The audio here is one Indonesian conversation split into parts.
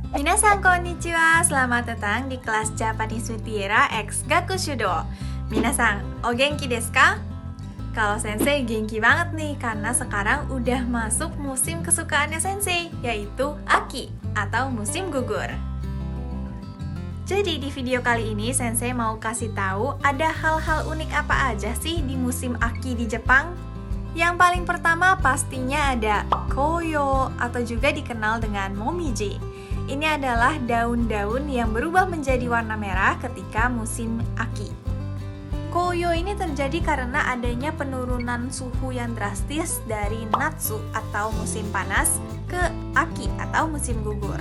Minasan konnichiwa, selamat datang di kelas Japanese Mutiara X Gakushudo. Minasan, o genki desu ka? Kalau sensei genki banget nih, karena sekarang udah masuk musim kesukaannya sensei, yaitu Aki atau musim gugur. Jadi di video kali ini sensei mau kasih tahu ada hal-hal unik apa aja sih di musim Aki di Jepang. Yang paling pertama pastinya ada koyo atau juga dikenal dengan momiji. Ini adalah daun-daun yang berubah menjadi warna merah ketika musim Aki. Koyo ini terjadi karena adanya penurunan suhu yang drastis dari Natsu atau musim panas ke Aki atau musim gugur.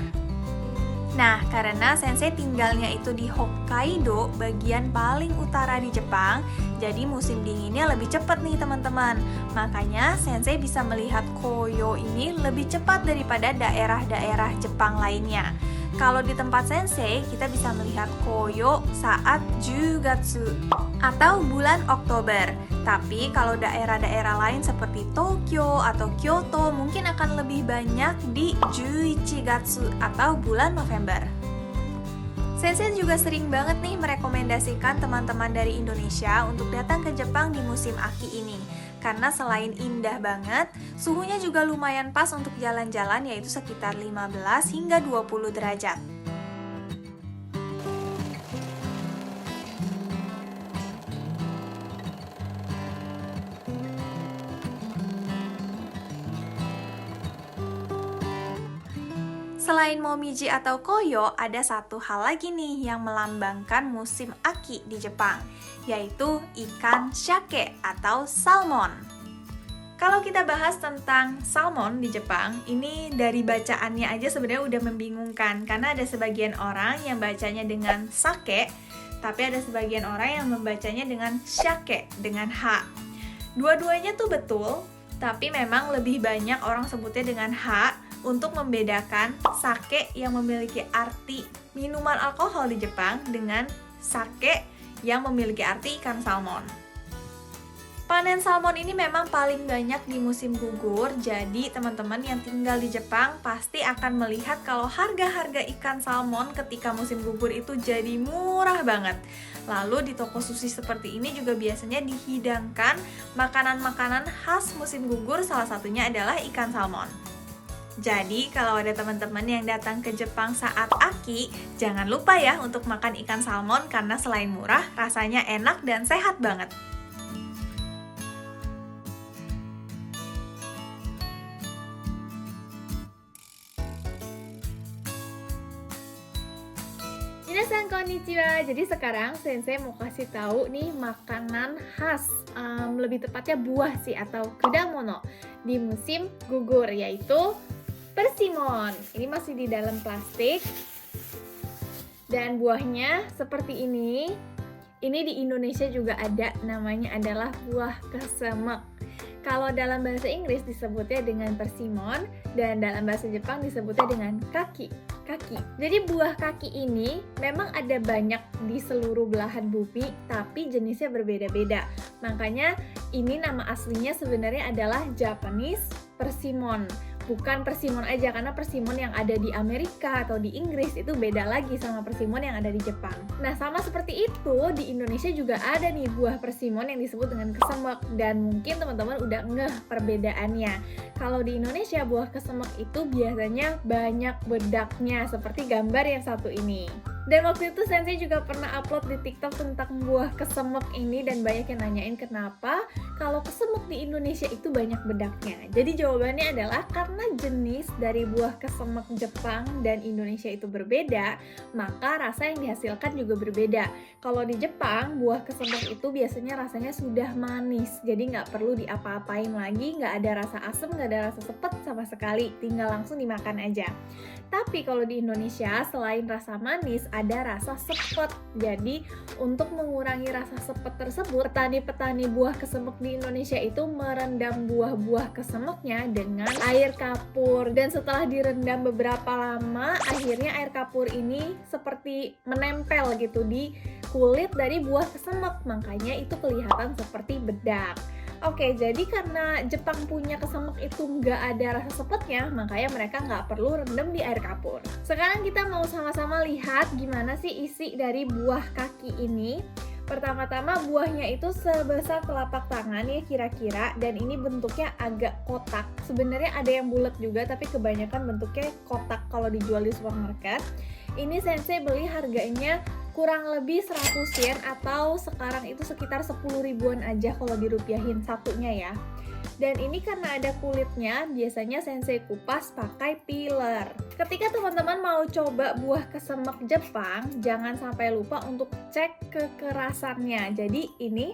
Nah, karena sensei tinggalnya itu di Hokkaido, bagian paling utara di Jepang, jadi musim dinginnya lebih cepat nih teman-teman. Makanya sensei bisa melihat koyo ini lebih cepat daripada daerah-daerah Jepang lainnya. Kalau di tempat sensei, kita bisa melihat koyo saat Jugatsu atau bulan Oktober. Tapi kalau daerah-daerah lain seperti Tokyo atau Kyoto mungkin akan lebih banyak di Juichigatsu atau bulan November. Sensei juga sering banget nih merekomendasikan teman-teman dari Indonesia untuk datang ke Jepang di musim Aki ini. Karena selain indah banget, suhunya juga lumayan pas untuk jalan-jalan yaitu sekitar 15 hingga 20 derajat. Selain momiji atau koyo, ada satu hal lagi nih yang melambangkan musim Aki di Jepang, yaitu ikan shake atau salmon. Kalau kita bahas tentang salmon di Jepang, ini dari bacaannya aja sebenarnya udah membingungkan, karena ada sebagian orang yang bacanya dengan sake, tapi ada sebagian orang yang membacanya dengan shake, dengan H. Dua-duanya tuh betul, tapi memang lebih banyak orang sebutnya dengan H, untuk membedakan sake yang memiliki arti minuman alkohol di Jepang dengan sake yang memiliki arti ikan salmon. Panen salmon ini memang paling banyak di musim gugur, jadi teman-teman yang tinggal di Jepang pasti akan melihat kalau harga-harga ikan salmon ketika musim gugur itu jadi murah banget. Lalu di toko sushi seperti ini juga biasanya dihidangkan makanan-makanan khas musim gugur, salah satunya adalah ikan salmon. Jadi kalau ada teman-teman yang datang ke Jepang saat Aki, jangan lupa ya untuk makan ikan salmon karena selain murah, rasanya enak dan sehat banget. Minasan konnichiwa. Jadi sekarang sensei mau kasih tahu nih makanan khas, lebih tepatnya buah sih atau kudamono di musim gugur, yaitu persimon. Ini masih di dalam plastik. Dan buahnya seperti ini. Ini di Indonesia juga ada, namanya adalah buah kesemek. Kalau dalam bahasa Inggris disebutnya dengan persimon, dan dalam bahasa Jepang disebutnya dengan kaki. Jadi buah kaki ini memang ada banyak di seluruh belahan bumi, tapi jenisnya berbeda-beda. Makanya ini nama aslinya sebenarnya adalah Japanese persimon. Bukan persimon aja, karena persimon yang ada di Amerika atau di Inggris itu beda lagi sama persimon yang ada di Jepang. Nah, sama seperti itu di Indonesia juga ada nih buah persimon yang disebut dengan kesemek, dan mungkin teman-teman udah ngeh perbedaannya. Kalau di Indonesia buah kesemek itu biasanya banyak bedaknya seperti gambar yang satu ini. Dan waktu itu sensei juga pernah upload di TikTok tentang buah kesemek ini, dan banyak yang nanyain kenapa kalau kesemek di Indonesia itu banyak bedaknya. Jadi jawabannya adalah karena jenis dari buah kesemek Jepang dan Indonesia itu berbeda, maka rasa yang dihasilkan juga berbeda. Kalau di Jepang, buah kesemek itu biasanya rasanya sudah manis, jadi nggak perlu diapa-apain lagi, nggak ada rasa asam, nggak ada rasa sepet sama sekali, tinggal langsung dimakan aja. Tapi kalau di Indonesia, selain rasa manis, ada rasa sepet. Jadi untuk mengurangi rasa sepet tersebut, petani-petani buah kesemek di Indonesia itu merendam buah-buah kesemeknya dengan air kapur. Dan setelah direndam beberapa lama, akhirnya air kapur ini seperti menempel gitu di kulit dari buah kesemek. Makanya itu kelihatan seperti bedak. Oke, jadi karena Jepang punya kesemek itu nggak ada rasa sepetnya, makanya mereka nggak perlu rendam di air kapur. Sekarang kita mau sama-sama lihat gimana sih isi dari buah kaki ini. Pertama-tama buahnya itu sebesar telapak tangan ya kira-kira, dan ini bentuknya agak kotak. Sebenarnya ada yang bulat juga, tapi kebanyakan bentuknya kotak kalau dijual di supermarket. Ini Sensei beli harganya kurang lebih 100 yen atau sekarang itu sekitar 10 ribuan aja kalau dirupiahin satunya ya. Dan ini karena ada kulitnya, biasanya Sensei kupas pakai peeler. Ketika teman-teman mau coba buah kesemek Jepang, jangan sampai lupa untuk cek kekerasannya. Jadi ini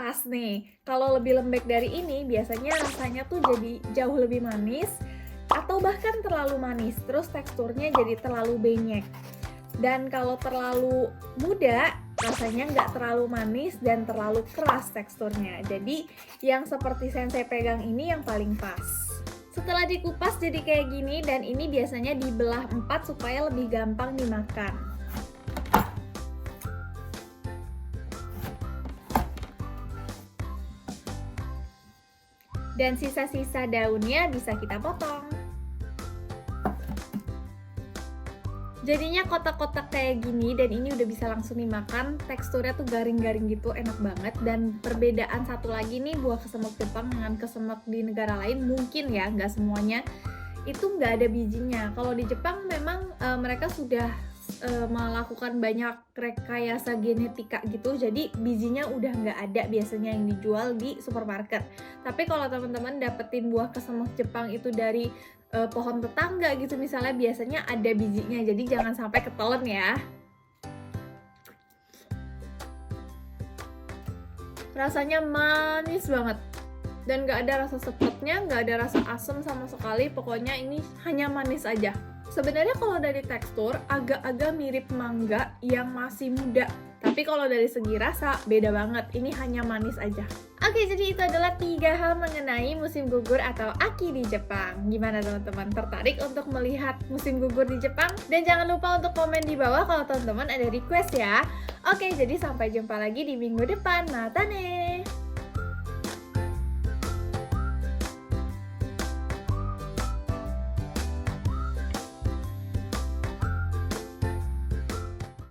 pas nih. Kalau lebih lembek dari ini, biasanya rasanya tuh jadi jauh lebih manis atau bahkan terlalu manis, terus teksturnya jadi terlalu benyek. Dan kalau terlalu muda, rasanya nggak terlalu manis dan terlalu keras teksturnya. Jadi yang seperti Sensei pegang ini yang paling pas. Setelah dikupas jadi kayak gini, dan ini biasanya dibelah 4 supaya lebih gampang dimakan. Dan sisa-sisa daunnya bisa kita potong. Jadinya kotak-kotak kayak gini, dan ini udah bisa langsung dimakan. Teksturnya tuh garing-garing gitu, enak banget. Dan perbedaan satu lagi nih, buah kesemek Jepang dengan kesemek di negara lain, mungkin ya, nggak semuanya, itu nggak ada bijinya. Kalau di Jepang memang mereka sudah melakukan banyak rekayasa genetika gitu, jadi bijinya udah nggak ada biasanya yang dijual di supermarket. Tapi kalau teman-teman dapetin buah kesemek Jepang itu dari pohon tetangga gitu misalnya, biasanya ada bijinya, jadi jangan sampai ketelan ya. Rasanya manis banget dan nggak ada rasa sepetnya, nggak ada rasa asam sama sekali, pokoknya ini hanya manis aja. Sebenarnya kalau dari tekstur agak-agak mirip mangga yang masih muda, tapi kalau dari segi rasa beda banget, ini hanya manis aja. Oke, jadi itu adalah 3 hal mengenai musim gugur atau Aki di Jepang. Gimana teman-teman, tertarik untuk melihat musim gugur di Jepang? Dan jangan lupa untuk komen di bawah kalau teman-teman ada request ya. Oke, jadi sampai jumpa lagi di minggu depan. Mata ne!